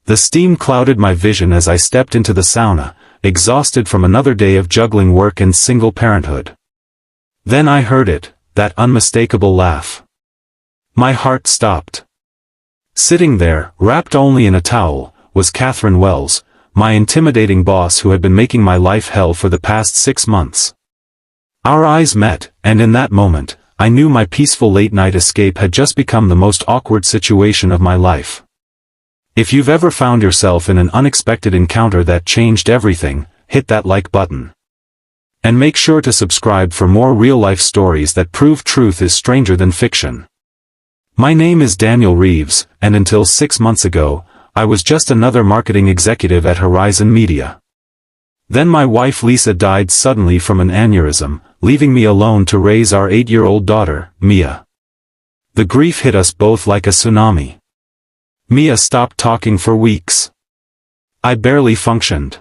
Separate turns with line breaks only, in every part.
The steam clouded my vision as I stepped into the sauna, exhausted from another day of juggling work and single parenthood. Then I heard it, that unmistakable laugh. My heart stopped. Sitting there, wrapped only in a towel, was Catherine Wells, my intimidating boss who had been making my life hell for the past 6 months. Our eyes met, and in that moment, I knew my peaceful late-night escape had just become the most awkward situation of my life. If you've ever found yourself in an unexpected encounter that changed everything, hit that like button. And make sure to subscribe for more real-life stories that prove truth is stranger than fiction. My name is Daniel Reeves, and until 6 months ago, I was just another marketing executive at Horizon Media. Then my wife Lisa died suddenly from an aneurysm, leaving me alone to raise our 8-year-old daughter, Mia. The grief hit us both like a tsunami. Mia stopped talking for weeks. I barely functioned.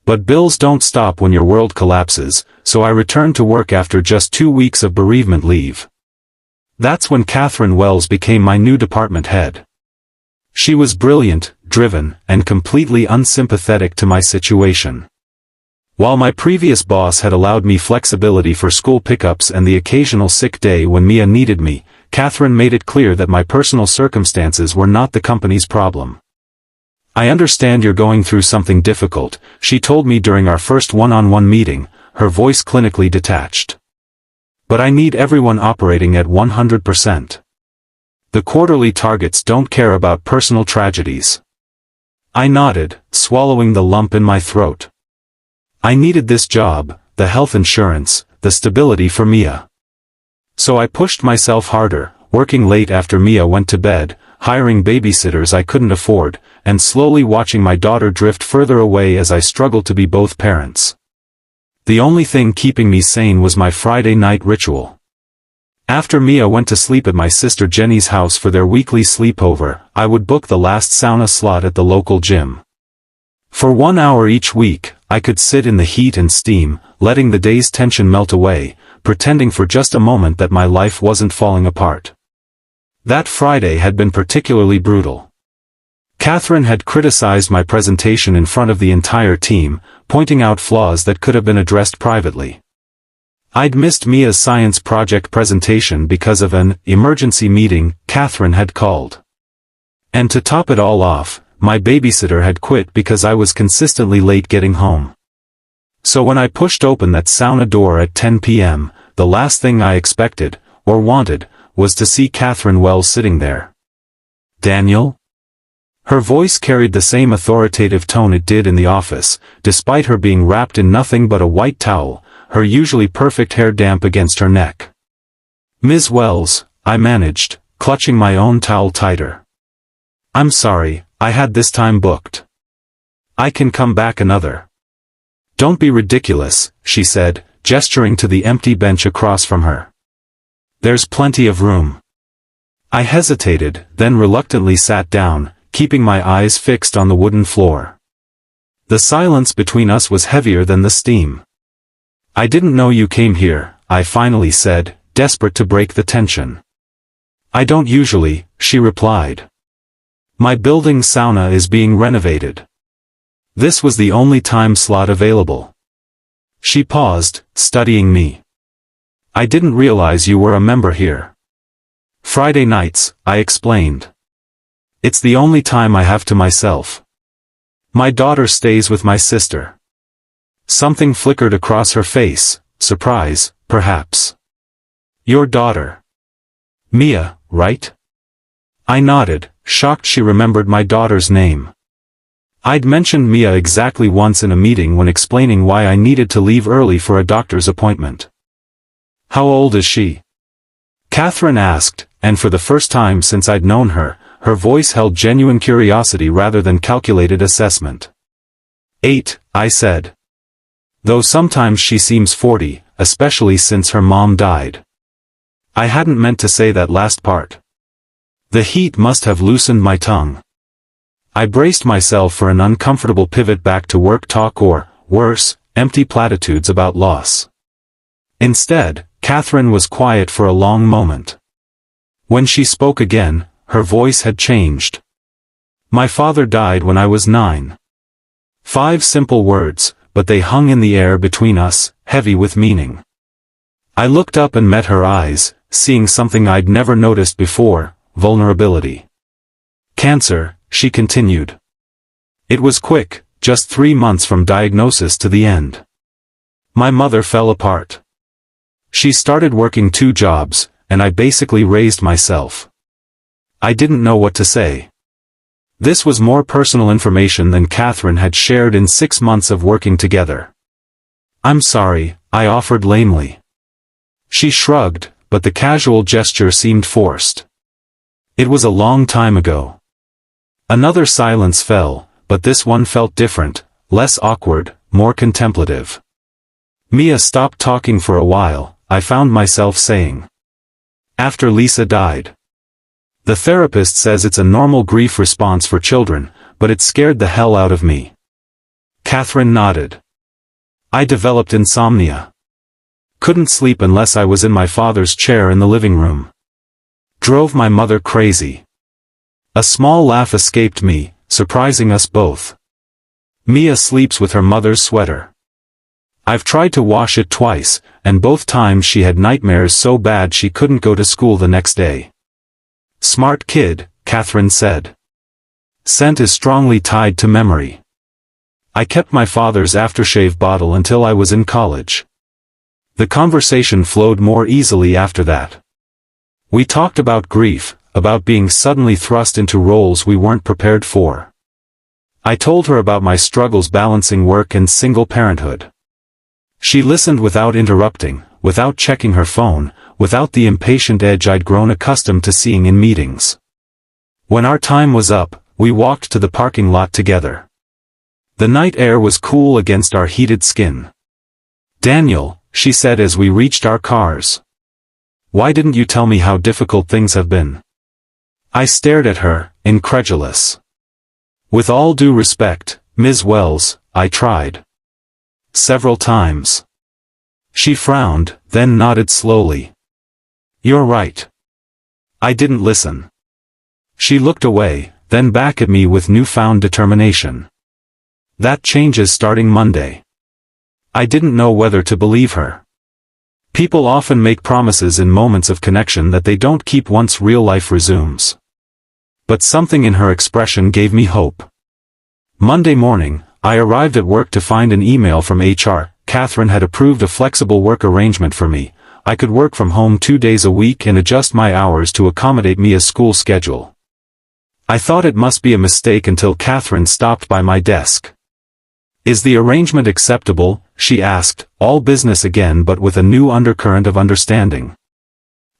But bills don't stop when your world collapses, so I returned to work after just 2 weeks of bereavement leave. That's when Catherine Wells became my new department head. She was brilliant, driven, and completely unsympathetic to my situation. While my previous boss had allowed me flexibility for school pickups and the occasional sick day when Mia needed me, Catherine made it clear that my personal circumstances were not the company's problem. "I understand you're going through something difficult," she told me during our first one-on-one meeting, her voice clinically detached. "But I need everyone operating at 100%. The quarterly targets don't care about personal tragedies." I nodded, swallowing the lump in my throat. I needed this job, the health insurance, the stability for Mia. So I pushed myself harder, working late after Mia went to bed, hiring babysitters I couldn't afford, and slowly watching my daughter drift further away as I struggled to be both parents. The only thing keeping me sane was my Friday night ritual. After Mia went to sleep at my sister Jenny's house for their weekly sleepover, I would book the last sauna slot at the local gym. For 1 hour each week, I could sit in the heat and steam, letting the day's tension melt away, pretending for just a moment that my life wasn't falling apart. That Friday had been particularly brutal. Catherine had criticized my presentation in front of the entire team, pointing out flaws that could have been addressed privately. I'd missed Mia's science project presentation because of an emergency meeting Catherine had called. And to top it all off, my babysitter had quit because I was consistently late getting home. So when I pushed open that sauna door at 10 p.m., the last thing I expected, or wanted, was to see Catherine Wells sitting there. "Daniel?" Her voice carried the same authoritative tone it did in the office, despite her being wrapped in nothing but a white towel, her usually perfect hair damp against her neck. "Ms. Wells," I managed, clutching my own towel tighter. "I'm sorry, I had this time booked. I can come back another." "Don't be ridiculous," she said, gesturing to the empty bench across from her. "There's plenty of room." I hesitated, then reluctantly sat down, keeping my eyes fixed on the wooden floor. The silence between us was heavier than the steam. "I didn't know you came here," I finally said, desperate to break the tension. "I don't usually," she replied. "My building sauna is being renovated." This was the only time slot available. She paused, studying me. "I didn't realize you were a member here." "Friday nights," I explained. "It's the only time I have to myself. My daughter stays with my sister." Something flickered across her face, surprise, perhaps. "Your daughter. Mia, right?" I nodded, shocked she remembered my daughter's name. I'd mentioned Mia exactly once in a meeting when explaining why I needed to leave early for a doctor's appointment. "How old is she?" Catherine asked, and for the first time since I'd known her, her voice held genuine curiosity rather than calculated assessment. 8, I said. Though sometimes she seems 40, especially since her mom died. I hadn't meant to say that last part. The heat must have loosened my tongue. I braced myself for an uncomfortable pivot back to work talk or, worse, empty platitudes about loss. Instead, Catherine was quiet for a long moment. When she spoke again, her voice had changed. My father died when I was 9. 5 simple words, but they hung in the air between us, heavy with meaning. I looked up and met her eyes, seeing something I'd never noticed before: vulnerability. Cancer, she continued. It was quick, just 3 months from diagnosis to the end. My mother fell apart. She started working 2 jobs, and I basically raised myself. I didn't know what to say. This was more personal information than Catherine had shared in 6 months of working together. "I'm sorry," I offered lamely. She shrugged, but the casual gesture seemed forced. It was a long time ago. Another silence fell, but this one felt different, less awkward, more contemplative. Mia stopped talking for a while. I found myself saying, "After Lisa died. The therapist says it's a normal grief response for children, but it scared the hell out of me." Catherine nodded. "I developed insomnia. Couldn't sleep unless I was in my father's chair in the living room. Drove my mother crazy." A small laugh escaped me, surprising us both. "Mia sleeps with her mother's sweater. I've tried to wash it twice, and both times she had nightmares so bad she couldn't go to school the next day." "Smart kid," Catherine said. "Scent is strongly tied to memory. I kept my father's aftershave bottle until I was in college." The conversation flowed more easily after that. We talked about grief, about being suddenly thrust into roles we weren't prepared for. I told her about my struggles balancing work and single parenthood. She listened without interrupting, without checking her phone, without the impatient edge I'd grown accustomed to seeing in meetings. When our time was up, we walked to the parking lot together. The night air was cool against our heated skin. "Daniel," she said as we reached our cars, "why didn't you tell me how difficult things have been?" I stared at her, incredulous. "With all due respect, Ms. Wells, I tried. Several times." She frowned, then nodded slowly. "You're right. I didn't listen." She looked away, then back at me with newfound determination. "That changes starting Monday." I didn't know whether to believe her. People often make promises in moments of connection that they don't keep once real life resumes. But something in her expression gave me hope. Monday morning, I arrived at work to find an email from HR. Catherine had approved a flexible work arrangement for me. I could work from home 2 days a week and adjust my hours to accommodate Mia's school schedule. I thought it must be a mistake until Catherine stopped by my desk. "Is the arrangement acceptable?" she asked, all business again but with a new undercurrent of understanding.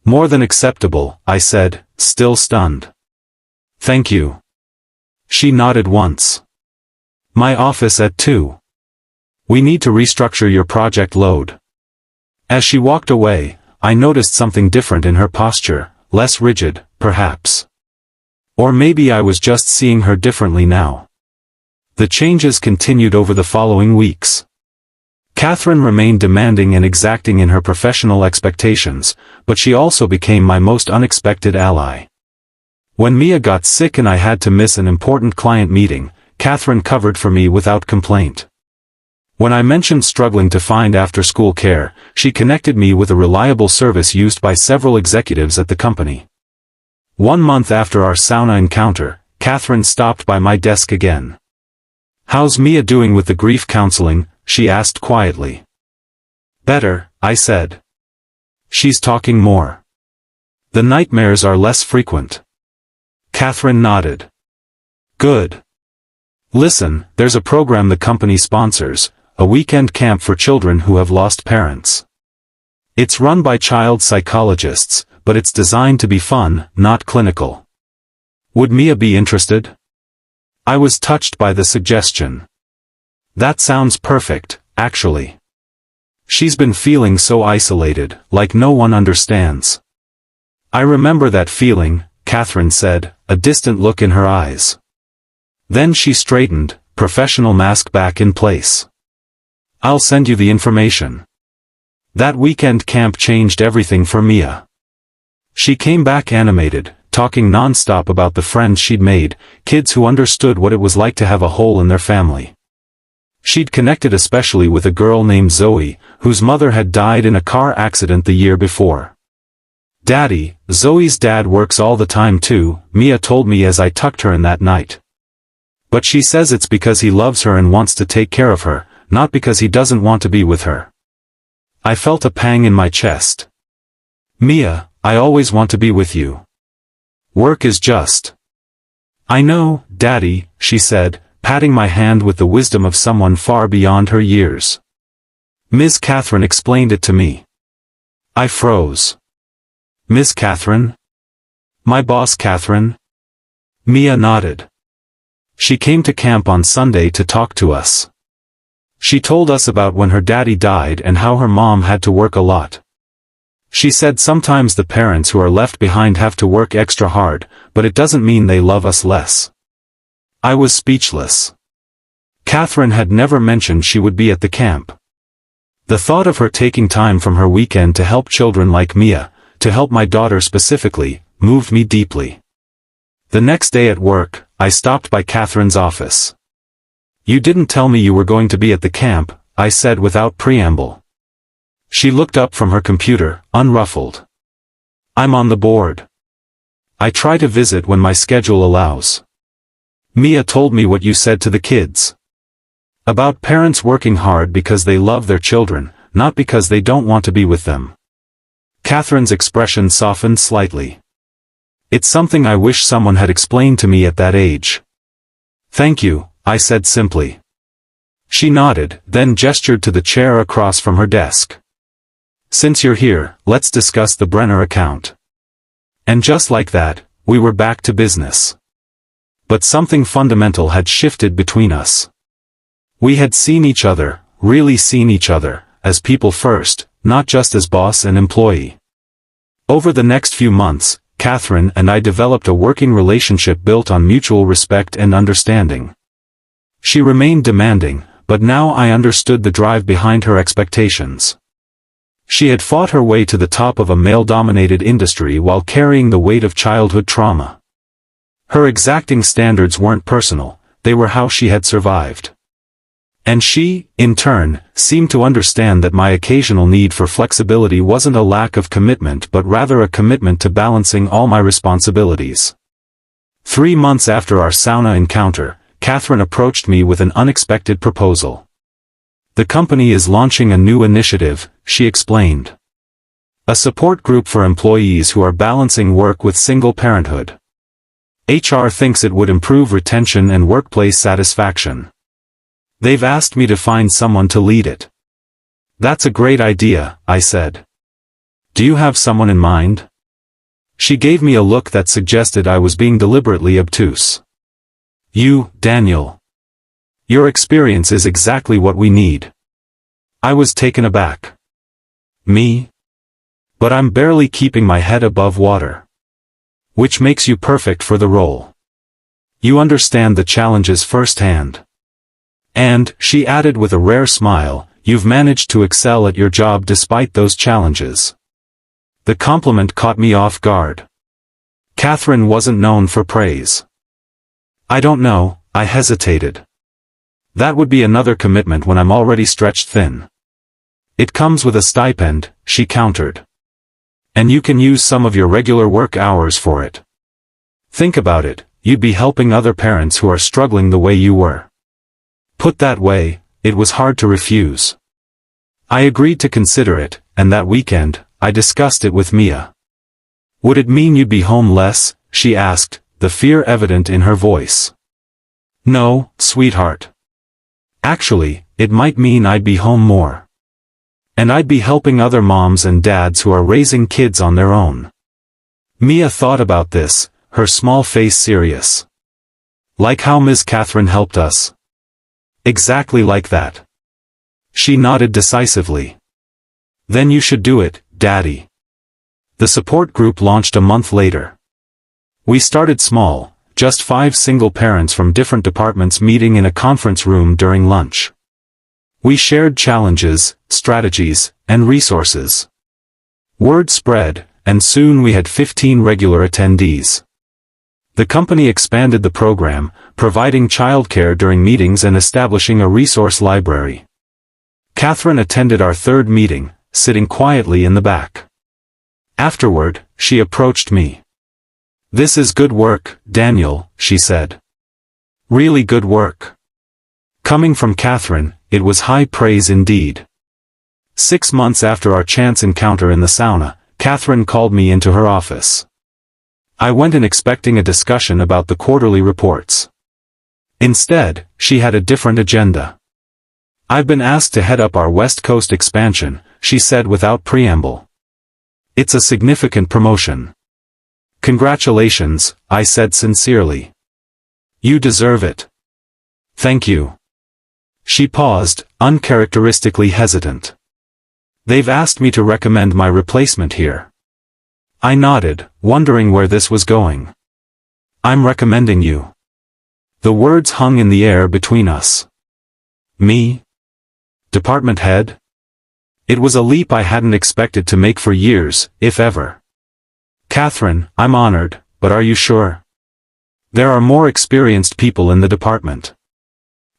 "More than acceptable," I said, still stunned. "Thank you." She nodded once. "My office at 2. We need to restructure your project load." As she walked away, I noticed something different in her posture, less rigid, perhaps. Or maybe I was just seeing her differently now. The changes continued over the following weeks. Catherine remained demanding and exacting in her professional expectations, but she also became my most unexpected ally. When Mia got sick and I had to miss an important client meeting, Catherine covered for me without complaint. When I mentioned struggling to find after-school care, she connected me with a reliable service used by several executives at the company. 1 month after our sauna encounter, Catherine stopped by my desk again. "How's Mia doing with the grief counseling?" she asked quietly. "Better," I said. "She's talking more. The nightmares are less frequent." Catherine nodded. "Good. Listen, there's a program the company sponsors, a weekend camp for children who have lost parents. It's run by child psychologists, but it's designed to be fun, not clinical. Would Mia be interested?" I was touched by the suggestion. "That sounds perfect, actually. She's been feeling so isolated, like no one understands." "I remember that feeling," Catherine said, a distant look in her eyes. Then she straightened, professional mask back in place. "I'll send you the information." That weekend camp changed everything for Mia. She came back animated, talking non-stop about the friends she'd made, kids who understood what it was like to have a hole in their family. She'd connected especially with a girl named Zoe, whose mother had died in a car accident the year before. "Daddy, Zoe's dad works all the time too," Mia told me as I tucked her in that night. "But she says it's because he loves her and wants to take care of her, not because he doesn't want to be with her." I felt a pang in my chest. "Mia, I always want to be with you. Work is just—" "I know, Daddy," she said, patting my hand with the wisdom of someone far beyond her years. "Miss Catherine explained it to me." I froze. "Miss Catherine? My boss Catherine?" Mia nodded. "She came to camp on Sunday to talk to us. She told us about when her daddy died and how her mom had to work a lot. She said sometimes the parents who are left behind have to work extra hard, but it doesn't mean they love us less." I was speechless. Catherine had never mentioned she would be at the camp. The thought of her taking time from her weekend to help children like Mia, to help my daughter specifically, moved me deeply. The next day at work, I stopped by Catherine's office. "You didn't tell me you were going to be at the camp," I said without preamble. She looked up from her computer, unruffled. "I'm on the board. I try to visit when my schedule allows." "Mia told me what you said to the kids. About parents working hard because they love their children, not because they don't want to be with them." Catherine's expression softened slightly. "It's something I wish someone had explained to me at that age." "Thank you," I said simply. She nodded, then gestured to the chair across from her desk. "Since you're here, let's discuss the Brenner account." And just like that, we were back to business. But something fundamental had shifted between us. We had seen each other, really seen each other, as people first, not just as boss and employee. Over the next few months, Catherine and I developed a working relationship built on mutual respect and understanding. She remained demanding, but now I understood the drive behind her expectations. She had fought her way to the top of a male-dominated industry while carrying the weight of childhood trauma. Her exacting standards weren't personal, they were how she had survived. And she, in turn, seemed to understand that my occasional need for flexibility wasn't a lack of commitment but rather a commitment to balancing all my responsibilities. 3 months after our sauna encounter, Catherine approached me with an unexpected proposal. "The company is launching a new initiative," she explained. "A support group for employees who are balancing work with single parenthood. HR thinks it would improve retention and workplace satisfaction. They've asked me to find someone to lead it." "That's a great idea," I said. "Do you have someone in mind?" She gave me a look that suggested I was being deliberately obtuse. "You, Daniel. Your experience is exactly what we need." I was taken aback. "Me? But I'm barely keeping my head above water." "Which makes you perfect for the role. You understand the challenges firsthand. And," she added with a rare smile, "you've managed to excel at your job despite those challenges." The compliment caught me off guard. Catherine wasn't known for praise. "I don't know," I hesitated. "That would be another commitment when I'm already stretched thin." "It comes with a stipend," she countered. "And you can use some of your regular work hours for it. Think about it, you'd be helping other parents who are struggling the way you were." Put that way, it was hard to refuse. I agreed to consider it, and that weekend, I discussed it with Mia. "Would it mean you'd be home less?" she asked, the fear evident in her voice. "No, sweetheart. Actually, it might mean I'd be home more. And I'd be helping other moms and dads who are raising kids on their own." Mia thought about this, her small face serious. "Like how Ms. Catherine helped us?" "Exactly like that." She nodded decisively. "Then you should do it, Daddy." The support group launched a month later. We started small, just 5 single parents from different departments meeting in a conference room during lunch. We shared challenges, strategies, and resources. Word spread, and soon we had 15 regular attendees. The company expanded the program, providing childcare during meetings and establishing a resource library. Catherine attended our third meeting, sitting quietly in the back. Afterward, she approached me. "This is good work, Daniel," she said. "Really good work." Coming from Catherine, it was high praise indeed. 6 months after our chance encounter in the sauna, Catherine called me into her office. I went in expecting a discussion about the quarterly reports. Instead, she had a different agenda. "I've been asked to head up our West Coast expansion," she said without preamble. "It's a significant promotion." "Congratulations," I said sincerely. "You deserve it." "Thank you." She paused, uncharacteristically hesitant. "They've asked me to recommend my replacement here." I nodded, wondering where this was going. "I'm recommending you." The words hung in the air between us. Me? Department head? It was a leap I hadn't expected to make for years, if ever. "Catherine, I'm honored, but are you sure? There are more experienced people in the department."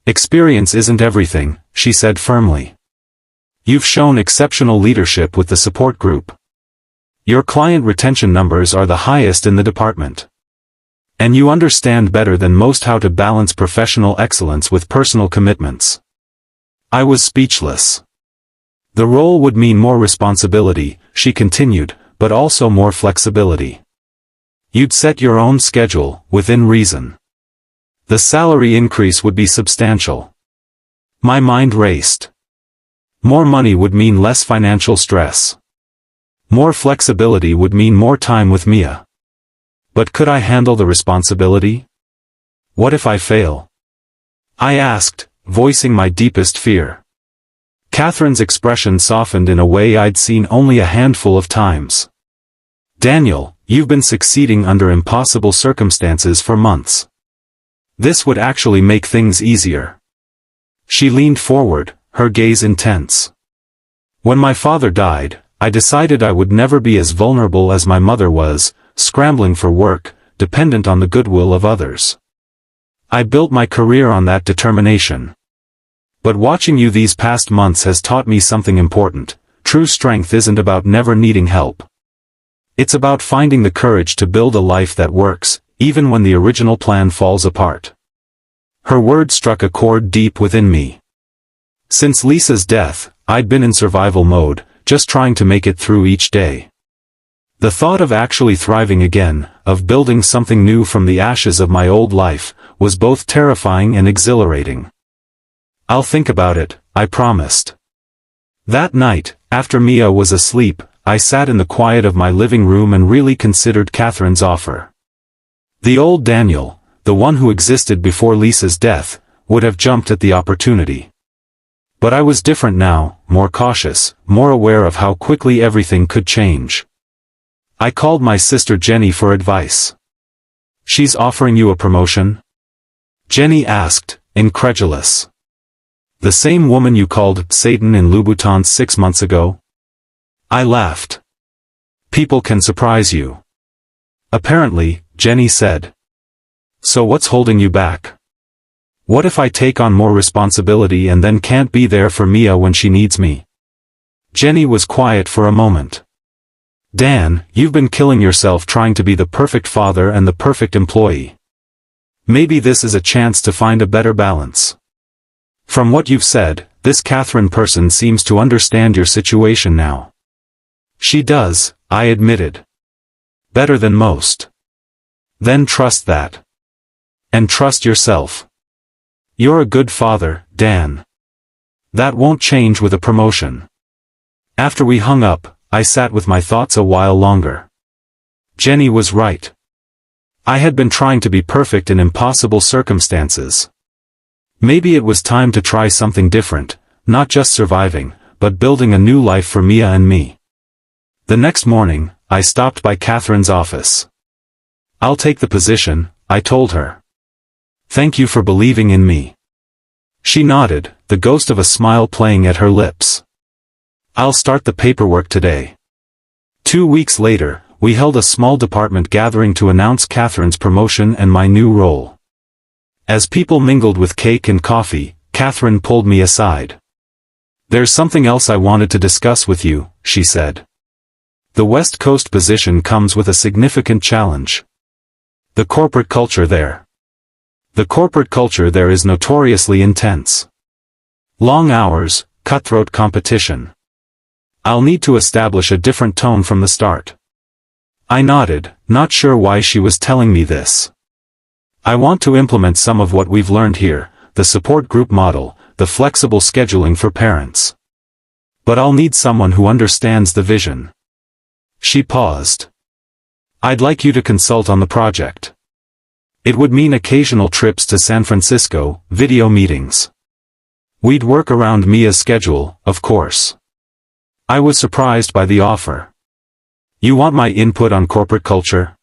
"Experience isn't everything," she said firmly. "You've shown exceptional leadership with the support group. Your client retention numbers are the highest in the department. And you understand better than most how to balance professional excellence with personal commitments." I was speechless. "The role would mean more responsibility," she continued, "but also more flexibility. You'd set your own schedule, within reason. The salary increase would be substantial." My mind raced. More money would mean less financial stress. More flexibility would mean more time with Mia. But could I handle the responsibility? What if I fail? I asked, voicing my deepest fear. Catherine's expression softened in a way I'd seen only a handful of times. "Daniel, you've been succeeding under impossible circumstances for months. This would actually make things easier." She leaned forward, her gaze intense. "When my father died, I decided I would never be as vulnerable as my mother was, scrambling for work, dependent on the goodwill of others. I built my career on that determination. But watching you these past months has taught me something important. True strength isn't about never needing help. It's about finding the courage to build a life that works, even when the original plan falls apart." Her words struck a chord deep within me. Since Lisa's death, I'd been in survival mode, just trying to make it through each day. The thought of actually thriving again, of building something new from the ashes of my old life, was both terrifying and exhilarating. "I'll think about it," I promised. That night, after Mia was asleep, I sat in the quiet of my living room and really considered Catherine's offer. The old Daniel, the one who existed before Lisa's death, would have jumped at the opportunity. But I was different now, more cautious, more aware of how quickly everything could change. I called my sister Jenny for advice. "She's offering you a promotion?" Jenny asked, incredulous. "The same woman you called Satan in Louboutin 6 months ago?" I laughed. "People can surprise you." "Apparently," Jenny said. "So what's holding you back? What if I take on more responsibility and then can't be there for Mia when she needs me?" Jenny was quiet for a moment. "Dan, you've been killing yourself trying to be the perfect father and the perfect employee. Maybe this is a chance to find a better balance. From what you've said, this Catherine person seems to understand your situation now." "She does," I admitted. "Better than most." "Then trust that. And trust yourself. You're a good father, Dan. That won't change with a promotion." After we hung up, I sat with my thoughts a while longer. Jenny was right. I had been trying to be perfect in impossible circumstances. Maybe it was time to try something different, not just surviving, but building a new life for Mia and me. The next morning, I stopped by Catherine's office. "I'll take the position," I told her. "Thank you for believing in me." She nodded, the ghost of a smile playing at her lips. "I'll start the paperwork today." 2 weeks later, we held a small department gathering to announce Catherine's promotion and my new role. As people mingled with cake and coffee, Catherine pulled me aside. "There's something else I wanted to discuss with you," she said. "The West Coast position comes with a significant challenge. The corporate culture there. The corporate culture there is notoriously intense. Long hours, cutthroat competition. I'll need to establish a different tone from the start." I nodded, not sure why she was telling me this. "I want to implement some of what we've learned here, the support group model, the flexible scheduling for parents. But I'll need someone who understands the vision." She paused. "I'd like you to consult on the project. It would mean occasional trips to San Francisco, video meetings. We'd work around Mia's schedule, of course." I was surprised by the offer. "You want my input on corporate culture?"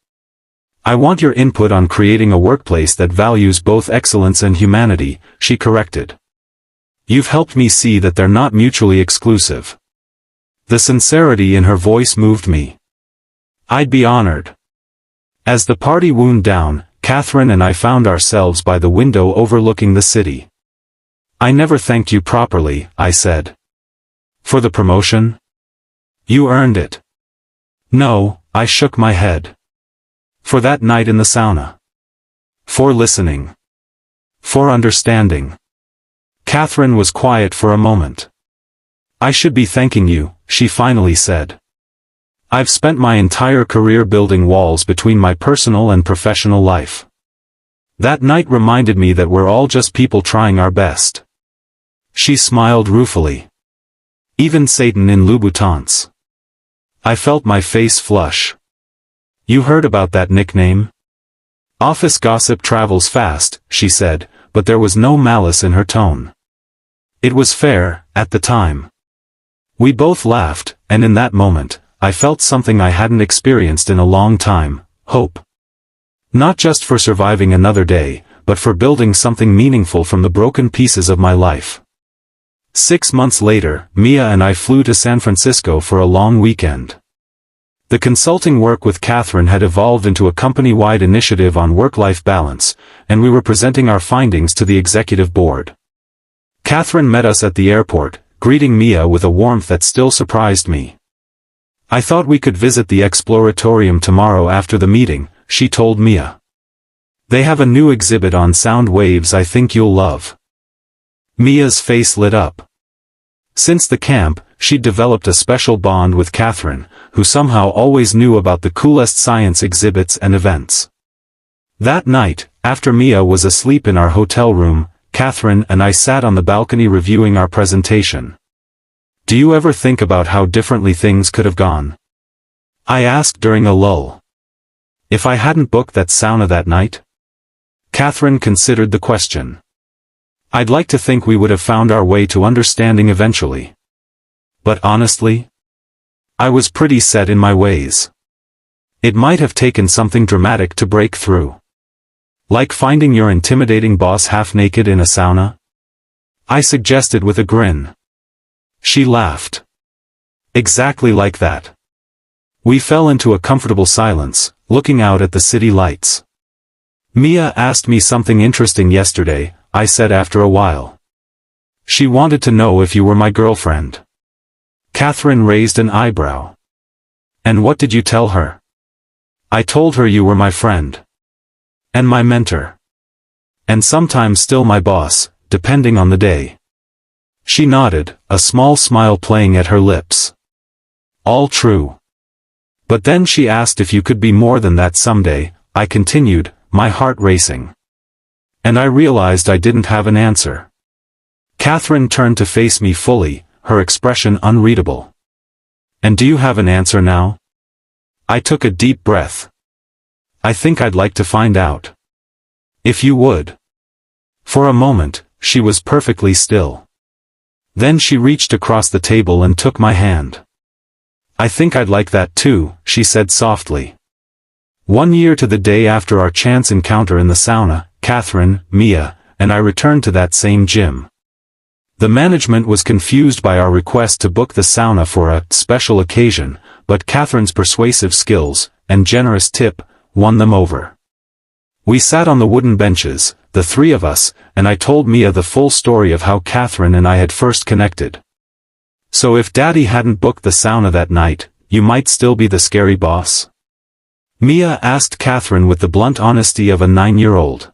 "I want your input on creating a workplace that values both excellence and humanity," she corrected. "You've helped me see that they're not mutually exclusive." The sincerity in her voice moved me. "I'd be honored." As the party wound down, Catherine and I found ourselves by the window overlooking the city. "I never thanked you properly," I said. "For the promotion? You earned it." "No," I shook my head. "For that night in the sauna. For listening. For understanding." Catherine was quiet for a moment. "I should be thanking you," she finally said. "I've spent my entire career building walls between my personal and professional life. That night reminded me that we're all just people trying our best." She smiled ruefully. "Even Satan in Louboutins." I felt my face flush. "You heard about that nickname?" "Office gossip travels fast," she said, but there was no malice in her tone. It was fair, at the time. We both laughed, and in that moment, I felt something I hadn't experienced in a long time: hope. Not just for surviving another day, but for building something meaningful from the broken pieces of my life. 6 months later, Mia and I flew to San Francisco for a long weekend. The consulting work with Catherine had evolved into a company-wide initiative on work-life balance, and we were presenting our findings to the executive board. Catherine met us at the airport, greeting Mia with a warmth that still surprised me. "I thought we could visit the Exploratorium tomorrow after the meeting," she told Mia. "They have a new exhibit on sound waves I think you'll love." Mia's face lit up. Since the camp, she'd developed a special bond with Catherine, who somehow always knew about the coolest science exhibits and events. That night, after Mia was asleep in our hotel room, Catherine and I sat on the balcony reviewing our presentation. "Do you ever think about how differently things could have gone?" I asked during a lull. "If I hadn't booked that sauna that night?" Catherine considered the question. "I'd like to think we would have found our way to understanding eventually. But honestly, I was pretty set in my ways. It might have taken something dramatic to break through. Like finding your intimidating boss half-naked in a sauna?" I suggested with a grin. She laughed. "Exactly like that." We fell into a comfortable silence, looking out at the city lights. "Mia asked me something interesting yesterday," I said after a while. "She wanted to know if you were my girlfriend." Catherine raised an eyebrow. "And what did you tell her?" "I told her you were my friend. And my mentor. And sometimes still my boss, depending on the day." She nodded, a small smile playing at her lips. "All true. But then she asked if you could be more than that someday," I continued, my heart racing. And I realized I didn't have an answer. Catherine turned to face me fully, her expression unreadable. "And do you have an answer now?" I took a deep breath. "I think I'd like to find out. If you would." For a moment, she was perfectly still. Then she reached across the table and took my hand. "I think I'd like that too," she said softly. 1 year to the day after our chance encounter in the sauna, Catherine, Mia, and I returned to that same gym. The management was confused by our request to book the sauna for a special occasion, but Catherine's persuasive skills, and generous tip, won them over. We sat on the wooden benches, the three of us, and I told Mia the full story of how Catherine and I had first connected. "So if Daddy hadn't booked the sauna that night, you might still be the scary boss?" Mia asked Catherine with the blunt honesty of a 9-year-old.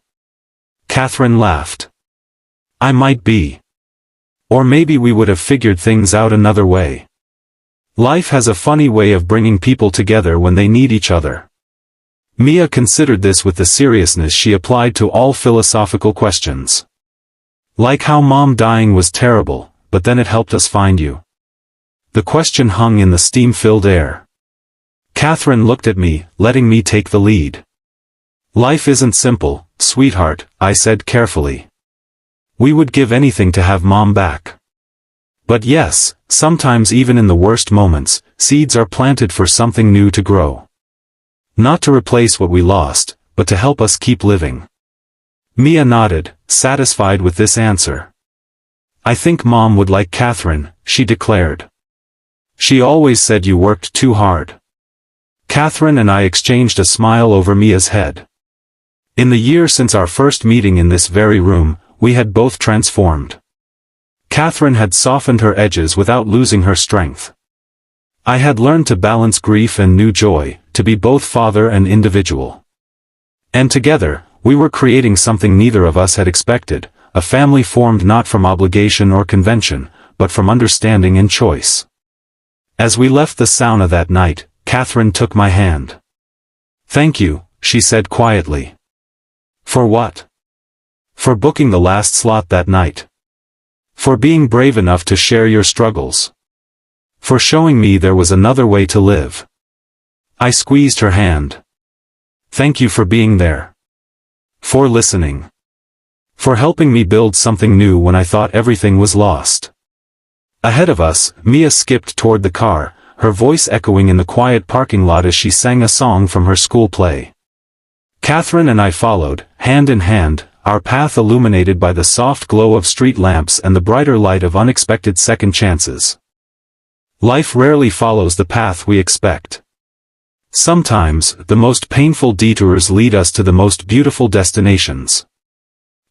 Catherine laughed. "I might be. Or maybe we would have figured things out another way. Life has a funny way of bringing people together when they need each other." Mia considered this with the seriousness she applied to all philosophical questions. "Like how Mom dying was terrible, but then it helped us find you." The question hung in the steam-filled air. Catherine looked at me, letting me take the lead. "Life isn't simple, sweetheart," I said carefully. "We would give anything to have Mom back. But yes, sometimes even in the worst moments, seeds are planted for something new to grow. Not to replace what we lost, but to help us keep living." Mia nodded, satisfied with this answer. "I think Mom would like Catherine," she declared. "She always said you worked too hard." Catherine and I exchanged a smile over Mia's head. In the year since our first meeting in this very room, we had both transformed. Catherine had softened her edges without losing her strength. I had learned to balance grief and new joy, to be both father and individual. And together, we were creating something neither of us had expected, a family formed not from obligation or convention, but from understanding and choice. As we left the sauna that night, Catherine took my hand. "Thank you," she said quietly. "For what?" "For booking the last slot that night. For being brave enough to share your struggles. For showing me there was another way to live." I squeezed her hand. "Thank you for being there. For listening. For helping me build something new when I thought everything was lost." Ahead of us, Mia skipped toward the car, her voice echoing in the quiet parking lot as she sang a song from her school play. Catherine and I followed, hand in hand, our path illuminated by the soft glow of street lamps and the brighter light of unexpected second chances. Life rarely follows the path we expect. Sometimes, the most painful detours lead us to the most beautiful destinations.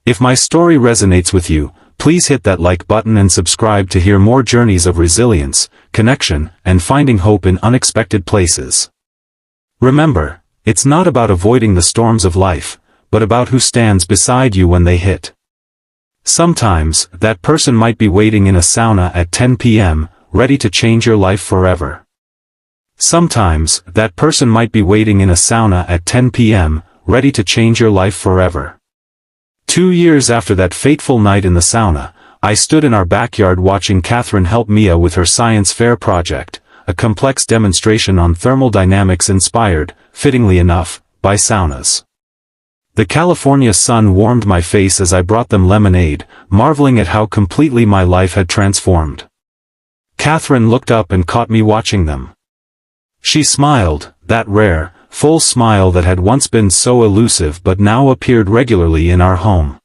If my story resonates with you, please hit that like button and subscribe to hear more journeys of resilience, connection, and finding hope in unexpected places. Remember, it's not about avoiding the storms of life, but about who stands beside you when they hit. Sometimes, that person might be waiting in a sauna at 10 p.m., ready to change your life forever. Sometimes, that person might be waiting in a sauna at 10 p.m., ready to change your life forever. 2 years after that fateful night in the sauna, I stood in our backyard watching Catherine help Mia with her science fair project, a complex demonstration on thermal dynamics inspired, fittingly enough, by saunas. The California sun warmed my face as I brought them lemonade, marveling at how completely my life had transformed. Catherine looked up and caught me watching them. She smiled, that rare, full smile that had once been so elusive but now appeared regularly in our home.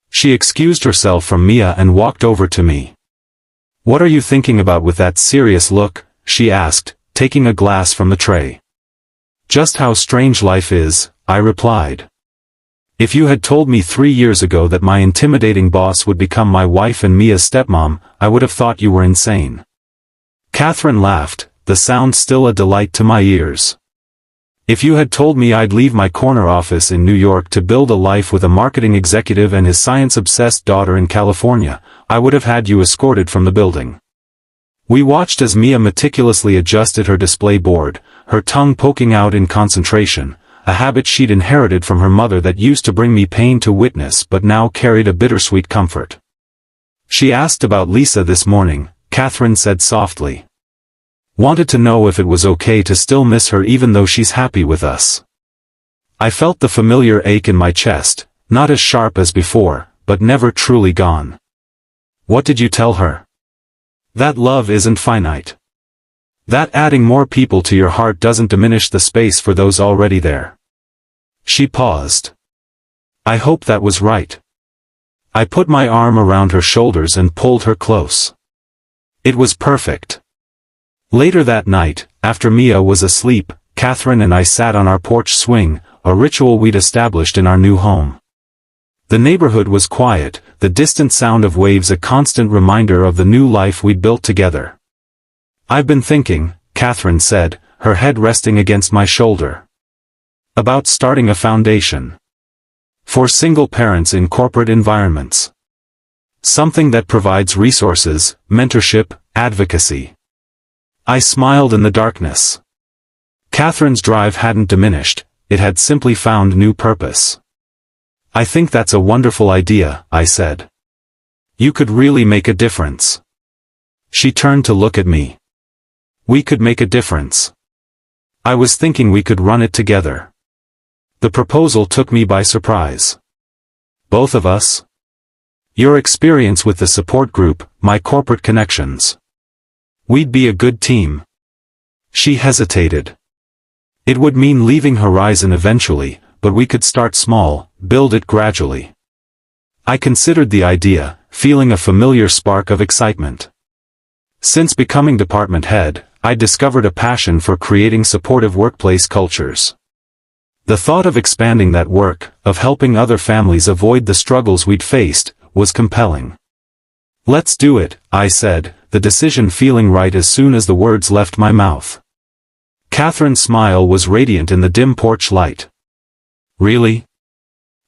She excused herself from Mia and walked over to me. "What are you thinking about with that serious look?" she asked, taking a glass from the tray. "Just how strange life is," I replied. "If you had told me 3 years ago that my intimidating boss would become my wife and Mia's stepmom, I would have thought you were insane." Catherine laughed, the sound still a delight to my ears. "If you had told me I'd leave my corner office in New York to build a life with a marketing executive and his science-obsessed daughter in California, I would have had you escorted from the building." We watched as Mia meticulously adjusted her display board, her tongue poking out in concentration, a habit she'd inherited from her mother that used to bring me pain to witness but now carried a bittersweet comfort. "She asked about Lisa this morning," Catherine said softly. "Wanted to know if it was okay to still miss her even though she's happy with us." I felt the familiar ache in my chest, not as sharp as before, but never truly gone. "What did you tell her?" "That love isn't finite. That adding more people to your heart doesn't diminish the space for those already there." She paused. I hope that was right. I put my arm around her shoulders and pulled her close. It was perfect. Later that night, after Mia was asleep, Catherine and I sat on our porch swing, a ritual we'd established in our new home. The neighborhood was quiet, the distant sound of waves a constant reminder of the new life we'd built together. "I've been thinking," Catherine said, her head resting against my shoulder, "about starting a foundation for single parents in corporate environments. Something that provides resources, mentorship, advocacy." I smiled in the darkness. Catherine's drive hadn't diminished, it had simply found new purpose. "I think that's a wonderful idea," I said. "You could really make a difference." She turned to look at me. "We could make a difference. I was thinking we could run it together." The proposal took me by surprise. "Both of us? Your experience with the support group, my corporate connections. We'd be a good team." She hesitated. "It would mean leaving Horizon eventually, but we could start small, build it gradually." I considered the idea, feeling a familiar spark of excitement. Since becoming department head, I discovered a passion for creating supportive workplace cultures. The thought of expanding that work, of helping other families avoid the struggles we'd faced, was compelling. "Let's do it," I said, the decision feeling right as soon as the words left my mouth. Catherine's smile was radiant in the dim porch light. "Really?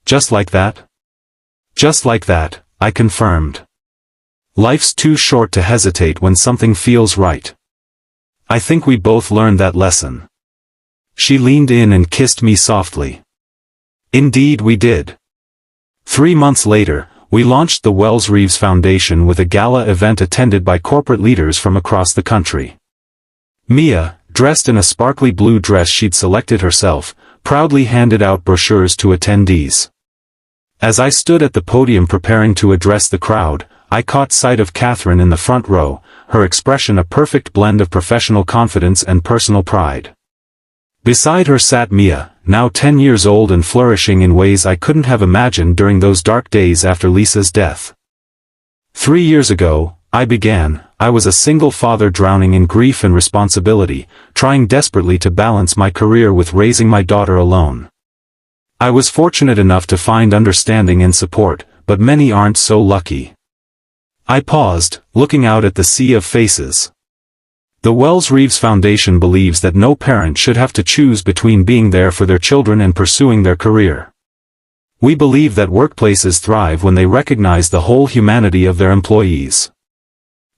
Just like that?" "Just like that," I confirmed. "Life's too short to hesitate when something feels right." I think we both learned that lesson. She leaned in and kissed me softly. Indeed we did. 3 months later, we launched the Wells Reeves Foundation with a gala event attended by corporate leaders from across the country. Mia, dressed in a sparkly blue dress she'd selected herself, proudly handed out brochures to attendees. As I stood at the podium preparing to address the crowd, I caught sight of Catherine in the front row, her expression a perfect blend of professional confidence and personal pride. Beside her sat Mia, now 10 years old and flourishing in ways I couldn't have imagined during those dark days after Lisa's death. 3 years ago, I was a single father drowning in grief and responsibility, trying desperately to balance my career with raising my daughter alone. I was fortunate enough to find understanding and support, but many aren't so lucky. I paused, looking out at the sea of faces. The Wells Reeves Foundation believes that no parent should have to choose between being there for their children and pursuing their career. We believe that workplaces thrive when they recognize the whole humanity of their employees.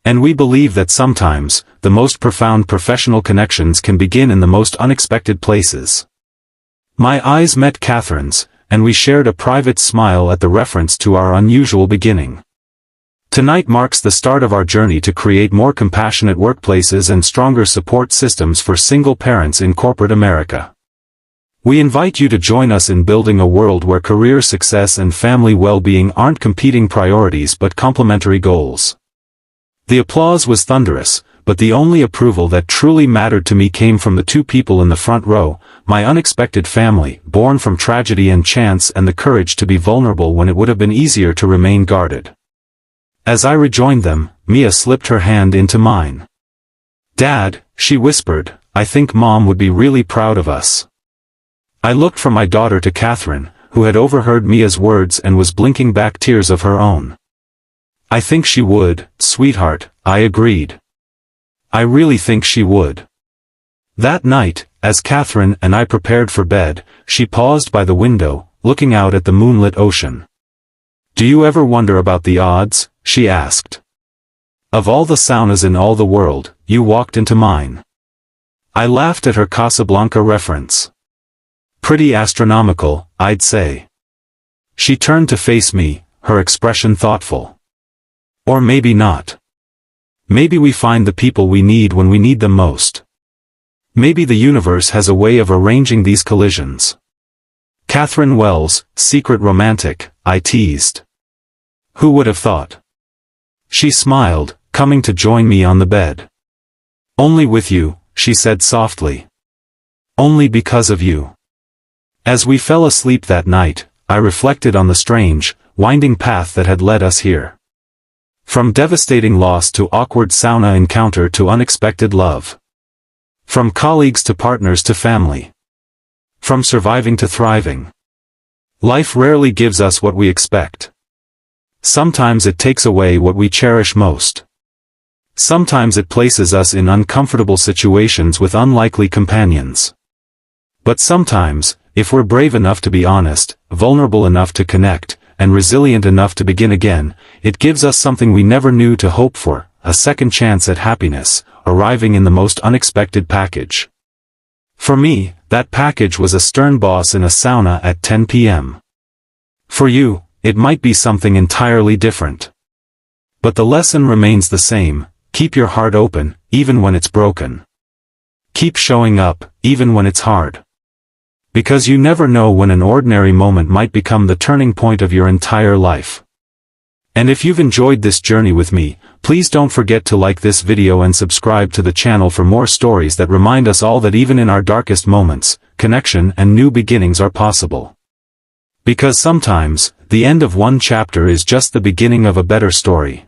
And we believe that sometimes, the most profound professional connections can begin in the most unexpected places. My eyes met Catherine's, and we shared a private smile at the reference to our unusual beginning. Tonight marks the start of our journey to create more compassionate workplaces and stronger support systems for single parents in corporate America. We invite you to join us in building a world where career success and family well-being aren't competing priorities but complementary goals. The applause was thunderous, but the only approval that truly mattered to me came from the 2 people in the front row, my unexpected family, born from tragedy and chance and the courage to be vulnerable when it would have been easier to remain guarded. As I rejoined them, Mia slipped her hand into mine. "Dad," she whispered, "I think Mom would be really proud of us." I looked from my daughter to Catherine, who had overheard Mia's words and was blinking back tears of her own. "I think she would, sweetheart," I agreed. "I really think she would." That night, as Catherine and I prepared for bed, she paused by the window, looking out at the moonlit ocean. "Do you ever wonder about the odds?" she asked. "Of all the saunas in all the world, you walked into mine." I laughed at her Casablanca reference. "Pretty astronomical, I'd say." She turned to face me, her expression thoughtful. "Or maybe not. Maybe we find the people we need when we need them most. Maybe the universe has a way of arranging these collisions." Catherine Wells, secret romantic, I teased. "Who would have thought?" She smiled, coming to join me on the bed. "Only with you," she said softly. "Only because of you." As we fell asleep that night, I reflected on the strange, winding path that had led us here. From devastating loss to awkward sauna encounter to unexpected love. From colleagues to partners to family. From surviving to thriving. Life rarely gives us what we expect. Sometimes it takes away what we cherish most. Sometimes it places us in uncomfortable situations with unlikely companions. But sometimes, if we're brave enough to be honest, vulnerable enough to connect, and resilient enough to begin again, it gives us something we never knew to hope for, a second chance at happiness, arriving in the most unexpected package. For me, that package was a stern boss in a sauna at 10 p.m. For you, it might be something entirely different. But the lesson remains the same: keep your heart open, even when it's broken. Keep showing up, even when it's hard. Because you never know when an ordinary moment might become the turning point of your entire life. And if you've enjoyed this journey with me, please don't forget to like this video and subscribe to the channel for more stories that remind us all that even in our darkest moments, connection and new beginnings are possible. Because sometimes, the end of one chapter is just the beginning of a better story.